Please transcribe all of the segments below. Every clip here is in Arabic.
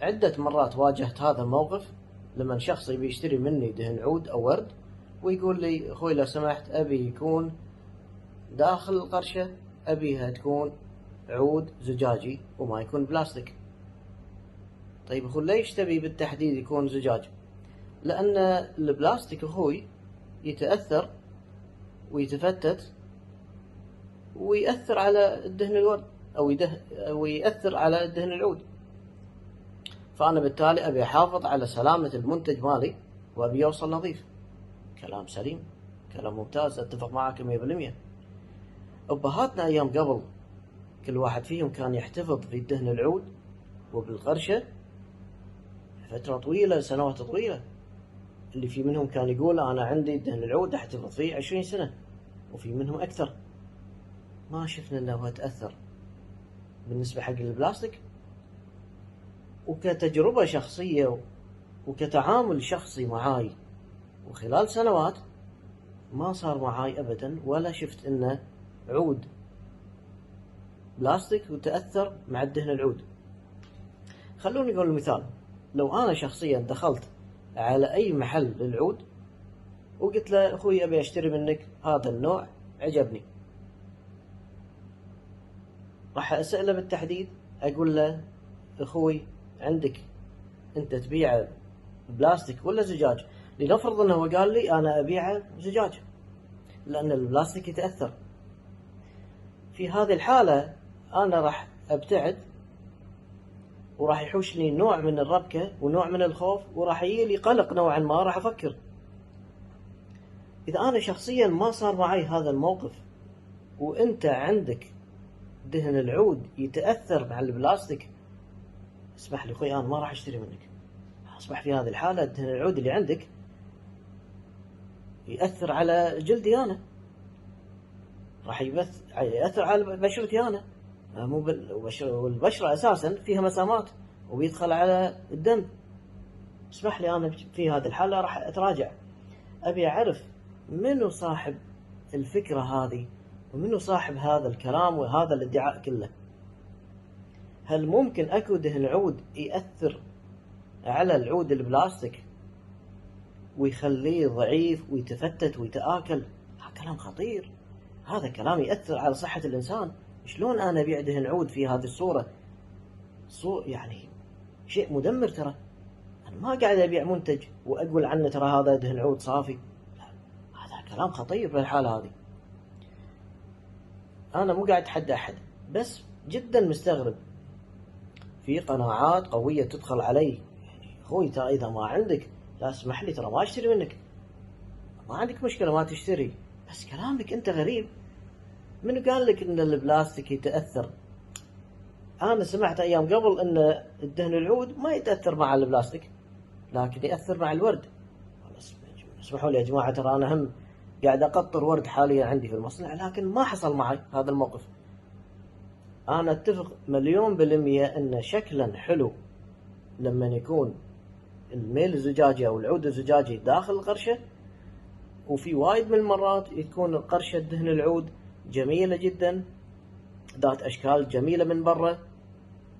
عدة مرات واجهت هذا الموقف لما شخص يبي يشتري مني دهن عود أو ورد ويقول لي أخوي لو سمحت أبي يكون داخل القرشة أبيها تكون عود زجاجي وما يكون بلاستيك. طيب أخوي ليش تبي بالتحديد يكون زجاج؟ لأن البلاستيك أخوي يتأثر ويتفتت ويأثر على الدهن الورد أو يأثر على الدهن العود، فأنا بالتالي أبي أحافظ على سلامة المنتج مالي وأبي يوصل نظيف. كلام سليم، كلام ممتاز، أتفق معك 100%. أبهاتنا أيام قبل كل واحد فيهم كان يحتفظ في الدهن العود وبالقرشة فترة طويلة، سنوات طويلة. اللي في منهم كان يقول أنا عندي دهن العود أحتفظ فيه 20 سنة، وفي منهم أكثر. ما شفنا أنه تأثر بالنسبة حق البلاستيك. وكتجربة شخصية وكتعامل شخصي معاي وخلال سنوات ما صار معاي أبدا ولا شفت إنه عود بلاستيك وتأثر مع الدهن العود. خلوني أقول مثال، لو أنا شخصيا دخلت على أي محل للعود وقلت له أخوي أبي أشتري منك هذا النوع عجبني، راح أسأله بالتحديد أقول له أخوي عندك أنت تبيعه بلاستيك ولا زجاج؟ لنفرض أنه هو قال لي أنا أبيعه زجاج، لأن البلاستيك يتأثر. في هذه الحالة أنا راح أبتعد وراح يحوشني نوع من الربكة ونوع من الخوف وراح يجيلي قلق نوعا ما، راح أفكر. إذا أنا شخصيا ما صار معي هذا الموقف وأنت عندك دهن العود يتأثر مع البلاستيك، اسمح لي أخوي أنا ما راح أشتري منك. أصبح في هذه الحالة دهن العود اللي عندك يأثر على جلدي أنا، راح يأثر على بشرتي أنا، والبشرة أساسا فيها مسامات وبيدخل على الدم. اسمح لي أنا في هذه الحالة راح أتراجع. أبي أعرف منو صاحب الفكرة هذه ومنو صاحب هذا الكلام وهذا الادعاء كله. هل ممكن أكو دهن عود يأثر على العود البلاستيك ويخليه ضعيف ويتفتت ويتآكل؟ هذا كلام خطير، هذا كلام يأثر على صحة الإنسان. شلون أنا أبيع دهن عود في هذه الصورة؟ يعني شيء مدمر. ترى أنا ما قاعد أبيع منتج وأقول عنه ترى هذا دهن عود صافي، لا، هذا كلام خطير بالحالة هذه. أنا مو قاعد أتحدى أحد، بس جدا مستغرب في قناعات قوية تدخل علي. أخوي ترى إذا ما عندك لا اسمح لي ترى ما أشتري منك، ما عندك مشكلة ما تشتري، بس كلامك أنت غريب. من قال لك إن البلاستيك يتأثر؟ أنا سمعت أيام قبل إن الدهن العود ما يتأثر مع البلاستيك لكن يأثر مع الورد. اسمحوا لي يا جماعة ترى أنا هم قاعد أقطر ورد حاليا عندي في المصنع، لكن ما حصل معي هذا الموقف. أنا أتفق 1,000,000% أن شكلا حلو لما يكون الميل الزجاجي أو العود الزجاجي داخل القرشة، وفي وايد من المرات تكون القرشة دهن العود جميلة جدا ذات أشكال جميلة من برا،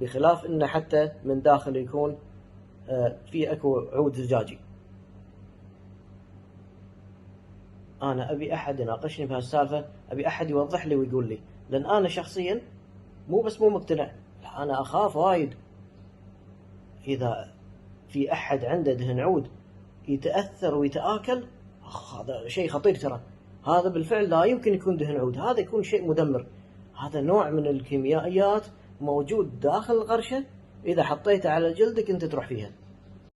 بخلاف إنه حتى من داخل يكون في أكو عود زجاجي. أنا أبي أحد يناقشني في هالسالفة، أبي أحد يوضح لي ويقول لي، لأن أنا شخصيا مو مقتنع، أنا أخاف وايد إذا في أحد عنده دهن عود يتأثر ويتآكل. هذا شيء خطير ترى، هذا بالفعل لا يمكن يكون دهن عود، هذا يكون شيء مدمر. هذا نوع من الكيميائيات موجود داخل القرشة، إذا حطيته على جلدك أنت تروح فيها.